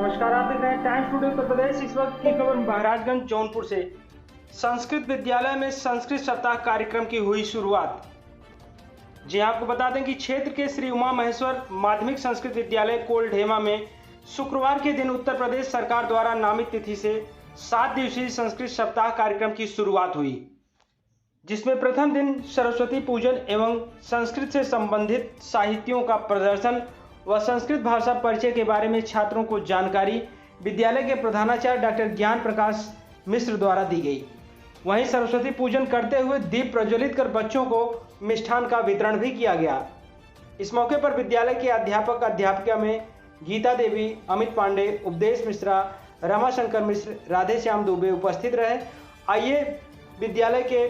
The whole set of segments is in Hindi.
नमस्कार, आप देख रहे हैं टाइम्स टुडे उत्तर प्रदेश। इस वक्त की खबर महाराजगंज जौनपुर से। संस्कृत विद्यालय में संस्कृत सप्ताह कार्यक्रम की हुई शुरुआत। जी आपको बता दें कि क्षेत्र के श्री उमा महेश्वर माध्यमिक संस्कृत विद्यालय कोल्ढेमा में शुक्रवार के दिन उत्तर प्रदेश सरकार द्वारा नामित तिथि से 7 दिवसीय संस्कृत सप्ताह कार्यक्रम की शुरुआत हुई, जिसमें प्रथम दिन सरस्वती पूजन एवं संस्कृत से संबंधित साहित्यों का प्रदर्शन व संस्कृत भाषा परिचय के बारे में छात्रों को जानकारी विद्यालय के प्रधानाचार्य डॉक्टर ज्ञान प्रकाश मिश्र द्वारा दी गई। वहीं सरस्वती पूजन करते हुए दीप प्रज्वलित कर बच्चों को मिष्ठान का वितरण भी किया गया। इस मौके पर विद्यालय के अध्यापक अध्यापिका में गीता देवी, अमित पांडे, उपदेश मिश्रा, रमाशंकर मिश्र, राधेश्याम दुबे उपस्थित रहे। आइए विद्यालय के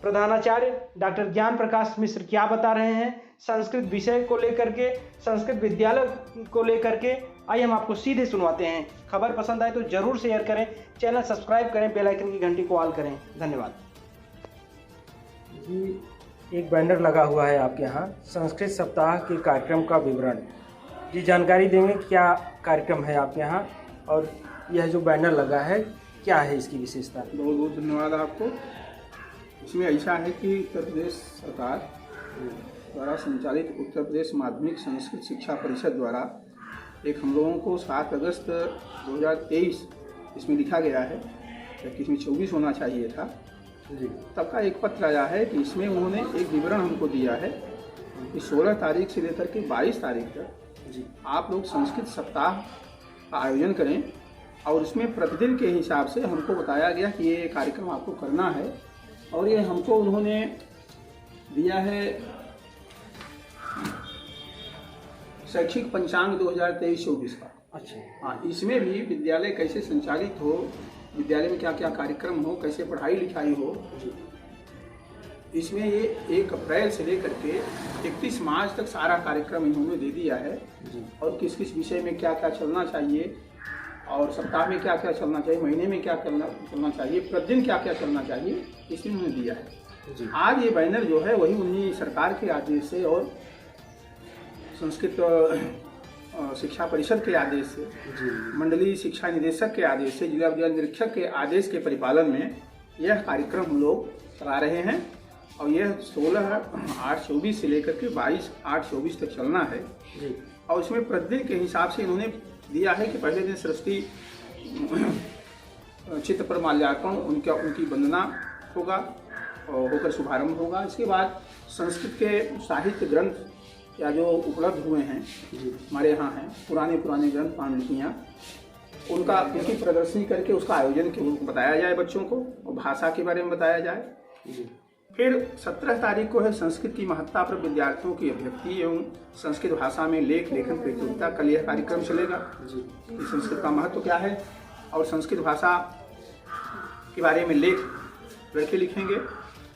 प्रधानाचार्य डॉक्टर ज्ञान प्रकाश मिश्र क्या बता रहे हैं संस्कृत विषय को लेकर के, संस्कृत विद्यालय को लेकर के। आइए हम आपको सीधे सुनवाते हैं। खबर पसंद आए तो जरूर शेयर करें, चैनल सब्सक्राइब करें, बेल आइकन की घंटी को ऑल करें। धन्यवाद जी। एक बैनर लगा हुआ है आपके यहाँ संस्कृत सप्ताह के कार्यक्रम का विवरण जी, जानकारी देंगे क्या कार्यक्रम है आपके यहाँ, और यह जो बैनर लगा है क्या है इसकी विशेषता? बहुत बहुत धन्यवाद आपको। इसमें ऐसा है कि उत्तर प्रदेश सरकार द्वारा संचालित उत्तर प्रदेश माध्यमिक संस्कृत शिक्षा परिषद द्वारा एक हम लोगों को 7 अगस्त 2023 इसमें लिखा गया है, जबकि इसमें 24 होना चाहिए था जी। तब का एक पत्र आया है कि इसमें उन्होंने एक विवरण हमको दिया है कि 16 तारीख से लेकर के 22 तारीख तक जी आप लोग संस्कृत सप्ताह का आयोजन करें, और इसमें प्रतिदिन के हिसाब से हमको बताया गया कि ये कार्यक्रम आपको करना है। और ये हमको उन्होंने दिया है शैक्षिक पंचांग 2023-24 का। अच्छा हाँ, इसमें भी विद्यालय कैसे संचालित हो, विद्यालय में क्या क्या कार्यक्रम हो, कैसे पढ़ाई लिखाई हो, इसमें ये 1 अप्रैल से लेकर के 31 मार्च तक सारा कार्यक्रम इन्होंने दे दिया है। और किस किस विषय में क्या क्या चलना चाहिए, और सप्ताह में क्या क्या चलना चाहिए, महीने में क्या चलना चाहिए, प्रतिदिन क्या क्या चलना चाहिए, इसमें उन्होंने दिया है जी। आज ये बैनर जो है वही उन्हीं सरकार के आदेश से और संस्कृत शिक्षा परिषद के आदेश से, मंडलीय शिक्षा निदेशक के आदेश से, जिला विद्यालय निरीक्षक के आदेश के परिपालन में यह कार्यक्रम हम लोग करा रहे हैं। और यह 16/8/24 से लेकर के 22/8/24 तक चलना है जी। और इसमें प्रतिदिन के हिसाब से इन्होंने दिया है कि पहले दिन सरस्वती चित्र पर माल्यार्पण, उनकी वंदना होगा और होकर शुभारंभ होगा। इसके बाद संस्कृत के साहित्य ग्रंथ या जो उपलब्ध हुए हैं हमारे यहाँ हैं, पुराने ग्रंथ, पांडुलिपियाँ, उनकी प्रदर्शनी करके उसका आयोजन बताया जाए बच्चों को, और भाषा के बारे में बताया जाए। फिर 17 तारीख को है संस्कृत की महत्ता पर विद्यार्थियों की अभिव्यक्ति एवं संस्कृत भाषा में लेखन प्रतियोगिता। कल यह कार्यक्रम चलेगा कि संस्कृत का महत्व क्या है, और संस्कृत भाषा के बारे में लेख लड़के लिखेंगे।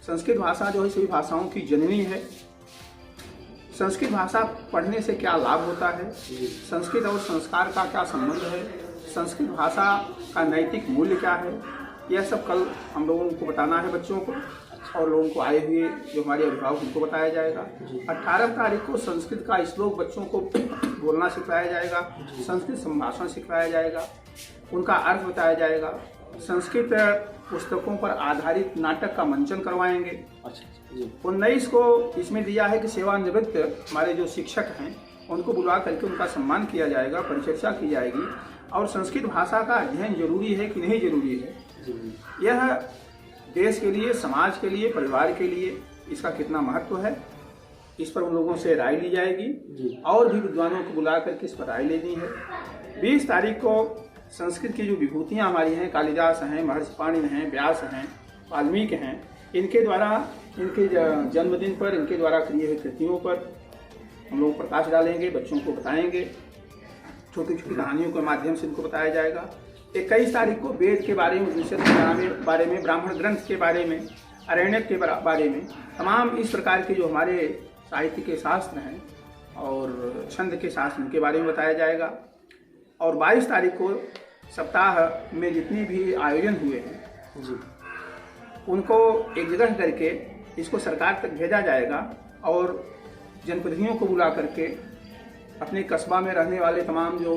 संस्कृत भाषा जो है सभी भाषाओं की जननी है। संस्कृत भाषा पढ़ने से क्या लाभ होता है, संस्कृत और संस्कार का क्या संबंध है, संस्कृत भाषा का नैतिक मूल्य क्या है, यह सब कल हम लोगों को बताना है बच्चों को, और लोगों को आए हुए जो हमारे अभिभावक उनको बताया जाएगा। 18 तारीख को संस्कृत का श्लोक बच्चों को बोलना सिखाया जाएगा, संस्कृत संभाषण सिखाया जाएगा, उनका अर्थ बताया जाएगा। संस्कृत पुस्तकों पर आधारित नाटक का मंचन करवाएंगे। 19 को इसमें दिया है कि सेवानिवृत्त हमारे जो शिक्षक हैं उनको बुला करके उनका सम्मान किया जाएगा, परिचर्चा की जाएगी, और संस्कृत भाषा का अध्ययन जरूरी है कि नहीं जरूरी है, यह देश के लिए, समाज के लिए, परिवार के लिए इसका कितना महत्व है, इस पर उन लोगों से राय ली जाएगी। और भी विद्वानों को बुला करके इस पर राय लेनी है। 20 तारीख को संस्कृत की जो विभूतियाँ हमारी हैं, कालिदास हैं, महर्षि पाणिनि हैं, व्यास हैं, वाल्मीकि हैं, इनके द्वारा, इनके जन्मदिन पर, इनके द्वारा किए हुए कृतियों पर हम लोग प्रकाश डालेंगे, बच्चों को बताएंगे, छोटी छोटी कहानियों के माध्यम से इनको बताया जाएगा। 21 तारीख को वेद के बारे में, उपनिषद के बारे में, ब्राह्मण ग्रंथ के बारे में, अरण्यक के बारे में, तमाम इस प्रकार के जो हमारे साहित्य के शास्त्र हैं और छंद के शास्त्र, उनके बारे में बताया जाएगा। और 22 तारीख को सप्ताह में जितने भी आयोजन हुए हैं जी, उनको एक जगह करके इसको सरकार तक भेजा जाएगा, और जनप्रतिनिधियों को बुला करके अपने कस्बा में रहने वाले तमाम जो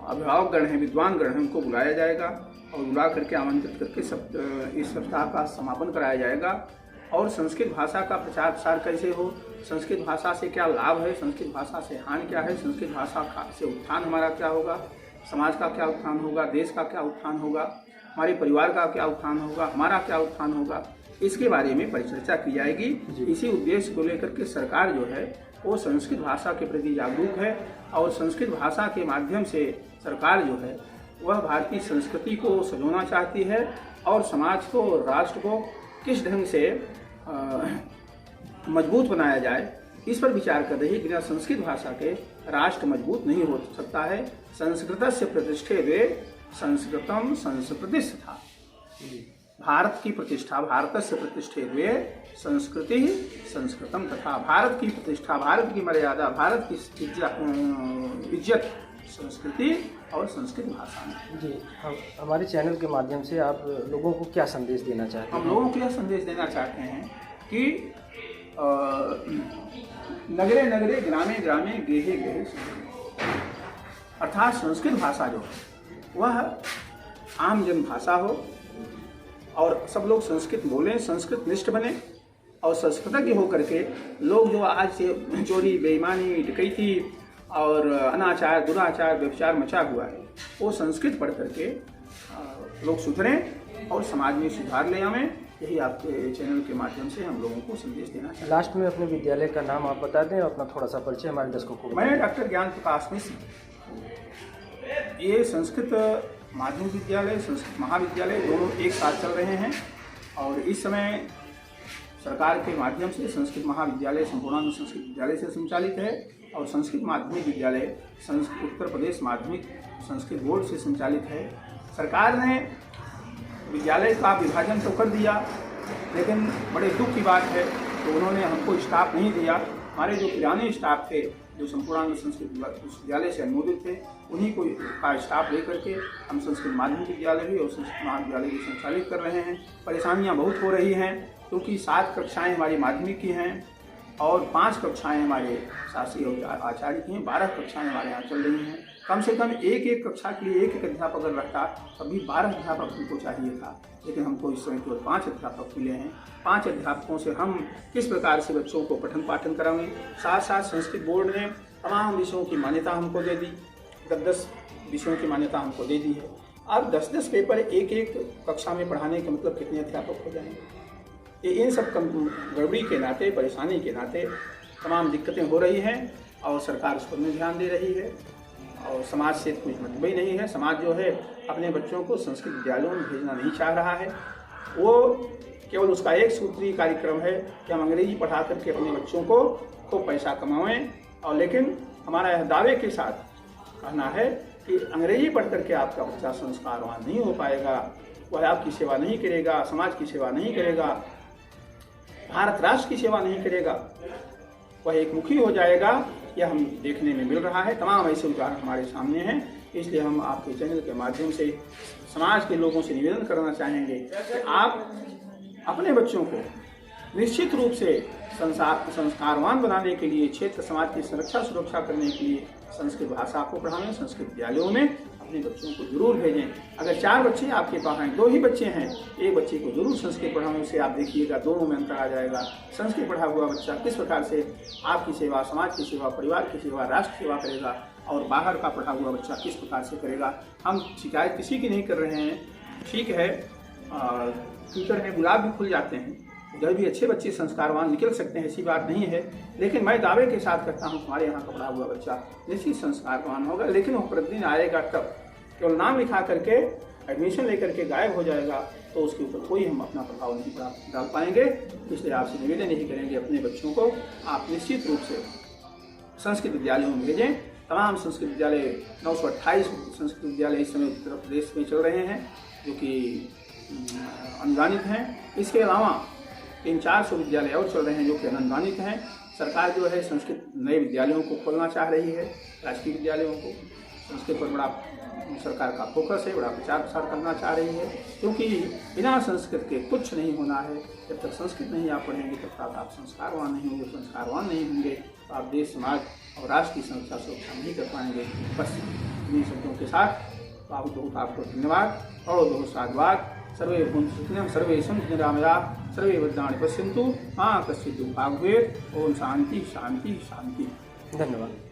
अभिभावकगण हैं, विद्वानगण हैं, उनको बुलाया जाएगा और बुला करके आमंत्रित करके इस सप्ताह का समापन कराया जाएगा। और संस्कृत भाषा का प्रचार प्रसार कैसे हो, संस्कृत भाषा से क्या लाभ है, संस्कृत भाषा से हानि क्या है, संस्कृत भाषा से उत्थान हमारा क्या होगा, समाज का क्या उत्थान होगा, देश का क्या उत्थान होगा, हमारे परिवार का क्या उत्थान होगा, हमारा क्या उत्थान होगा, इसके बारे में परिचर्चा की जाएगी। इसी उद्देश्य को लेकर के सरकार जो है वो संस्कृत भाषा के प्रति जागरूक है और संस्कृत भाषा के माध्यम से सरकार जो है वह भारतीय संस्कृति को सजोना चाहती है और समाज को और राष्ट्र को किस ढंग से मजबूत बनाया जाए, इस पर विचार कर रही है। बिना संस्कृत भाषा के राष्ट्र मजबूत नहीं हो सकता है। संस्कृतस्य प्रतिष्ठे वे संस्कृतम संस्कृतिस्था। भारत की प्रतिष्ठा भारतस्य प्रतिष्ठे वे संस्कृति संस्कृतम तथा। भारत की प्रतिष्ठा, भारत की मर्यादा, भारत की इज्जत संस्कृति और संस्कृत भाषा में। जी, हमारे चैनल के माध्यम से आप लोगों को क्या संदेश देना चाहते हैं? हम लोगों को यह संदेश देना चाहते हैं कि नगरे नगरे ग्रामे ग्रामे गेहे गेहे अर्थात संस्कृत भाषा जो है वह आम जन भाषा हो और सब लोग संस्कृत बोलें, संस्कृत निष्ठ बने और संस्कृतज्ञ होकर के लोग जो आज से चोरी, बेईमानी, डकैती और अनाचार, दुराचार, व्यभिचार मचा हुआ है वो संस्कृत पढ़ करके लोग सुधरें और समाज में सुधार ले आवें। यही आपके चैनल के माध्यम से हम लोगों को संदेश देना चाहिए। लास्ट में अपने विद्यालय का नाम आप बता दें और अपना थोड़ा सा परिचय हमारे दर्शकों को। मैं डॉक्टर ज्ञान प्रकाश मिश्र, ये संस्कृत माध्यमिक विद्यालय, संस्कृत महाविद्यालय दोनों एक साथ चल रहे हैं और इस समय सरकार के माध्यम से संस्कृत महाविद्यालय संपूर्णांग संस्कृत विद्यालय से संचालित है और संस्कृत माध्यमिक विद्यालय उत्तर प्रदेश माध्यमिक संस्कृत बोर्ड से संचालित है। सरकार ने विद्यालय का विभाजन तो कर दिया, लेकिन बड़े दुख की बात है तो उन्होंने हमको स्टाफ नहीं दिया। हमारे जो पुराने स्टाफ थे जो संपूर्णांग संस्कृत विद्यालय से अनुमोदित थे, उन्हीं को का स्टाफ लेकर के हम संस्कृत माध्यमिक विद्यालय भी और संस्कृत महाविद्यालय भी संचालित कर रहे हैं। परेशानियां बहुत हो रही हैं क्योंकि 7 कक्षाएं हमारी माध्यमिक की हैं और 5 कक्षाएं हमारे शासी और आचार्य की हैं, 12 कक्षाएं हमारे यहाँ चल रही हैं। कम से कम एक कक्षा के लिए एक अध्यापक अगर रखता तभी 12 अध्यापक हमको चाहिए था, लेकिन हमको इस समय केवल 5 अध्यापक मिले हैं। 5 अध्यापकों से हम किस प्रकार से बच्चों को पठन पाठन कराएंगे। साथ साथ संस्कृत बोर्ड ने तमाम विषयों की मान्यता हमको दे दी, 10 विषयों की मान्यता हमको दे दी है। अब 10 पेपर एक कक्षा में पढ़ाने का मतलब कितने अध्यापक हो जाएंगे। इन सब गड़बड़ी के नाते, परेशानी के नाते तमाम दिक्कतें हो रही हैं और सरकार उस पर नहीं ध्यान दे रही है और समाज से कुछ मतलब ही नहीं है। समाज जो है अपने बच्चों को संस्कृत विद्यालयों में भेजना नहीं चाह रहा है। वो केवल उसका एक सूत्रीय कार्यक्रम है कि हम अंग्रेजी पढ़ा करके अपने बच्चों को खूब पैसा कमाएं और लेकिन हमारा यह दावे के साथ कहना है कि अंग्रेजी पढ़ करके आपका बच्चा संस्कारवान नहीं हो पाएगा, वह आपकी सेवा नहीं करेगा, समाज की सेवा नहीं करेगा, भारत राष्ट्र की सेवा नहीं करेगा, वह एक मुखी हो जाएगा। यह हम देखने में मिल रहा है। तमाम ऐसे उदाहरण हमारे सामने हैं। इसलिए हम आपके चैनल के माध्यम से समाज के लोगों से निवेदन करना चाहेंगे कि आप अपने बच्चों को निश्चित रूप से संस्कारवान बनाने के लिए, क्षेत्र समाज की संरक्षा सुरक्षा करने के लिए संस्कृत भाषा को पढ़ाएं। संस्कृत विद्यालयों में अपने बच्चों को जरूर भेजें। अगर 4 बच्चे आपके पास हैं, 2 ही बच्चे हैं, एक बच्चे को जरूर संस्कृत पढ़ाएं। उससे आप देखिएगा दोनों में अंतर आ जाएगा। संस्कृत पढ़ा हुआ बच्चा किस प्रकार से आपकी सेवा, समाज की सेवा, परिवार की सेवा, राष्ट्र की सेवा करेगा और बाहर का पढ़ा हुआ बच्चा किस प्रकार से करेगा। हम शिकायत किसी की नहीं कर रहे हैं। ठीक है, फ्यूचर में गुलाब भी खुल जाते हैं, उधर भी अच्छे बच्चे संस्कारवान निकल सकते हैं, ऐसी बात नहीं है। लेकिन मैं दावे के साथ कहता हूँ हमारे यहाँ का पढ़ा हुआ बच्चा निश्चित संस्कारवान होगा, लेकिन वो प्रतिदिन आएगा तब। केवल नाम लिखा करके एडमिशन लेकर के गायब हो जाएगा तो उसके ऊपर कोई हम अपना प्रभाव नहीं डाल पाएंगे। इसलिए आपसे निवेदन यही करेंगे, अपने बच्चों को आप निश्चित रूप से संस्कृत विद्यालयों में भेजें। तमाम संस्कृत विद्यालय 928 संस्कृत विद्यालय इस समय उत्तर प्रदेश में चल रहे हैं जो कि अनुदानित हैं। इसके अलावा 300-400 विद्यालय और चल रहे हैं जो कि अनुदानित हैं। सरकार जो है संस्कृत नए विद्यालयों को खोलना चाह रही है, राजकीय विद्यालयों को। संस्कृत पर बड़ा सरकार का फोकस है, बड़ा प्रचार प्रसार करना चाह रही है, क्योंकि बिना संस्कृत के कुछ नहीं होना है। जब तक संस्कृत नहीं आप पढ़ेंगे तब तक आप संस्कारवान नहीं होंगे। संस्कारवान नहीं होंगे तो आप देश, समाज और राष्ट्र की संरक्षा सुरक्षा नहीं कर पाएंगे। बस इन्हीं शब्दों के साथ बहुत बहुत आपको धन्यवाद और बहुत साधुवाद। सर्वे भूंसुखिनः सर्वे सन्तु निरामयाः सर्वे भद्राणि पश्यन्तु मा कश्चित् दुःखभाग् भवेत्। ओम शांति शांति शांति। धन्यवाद।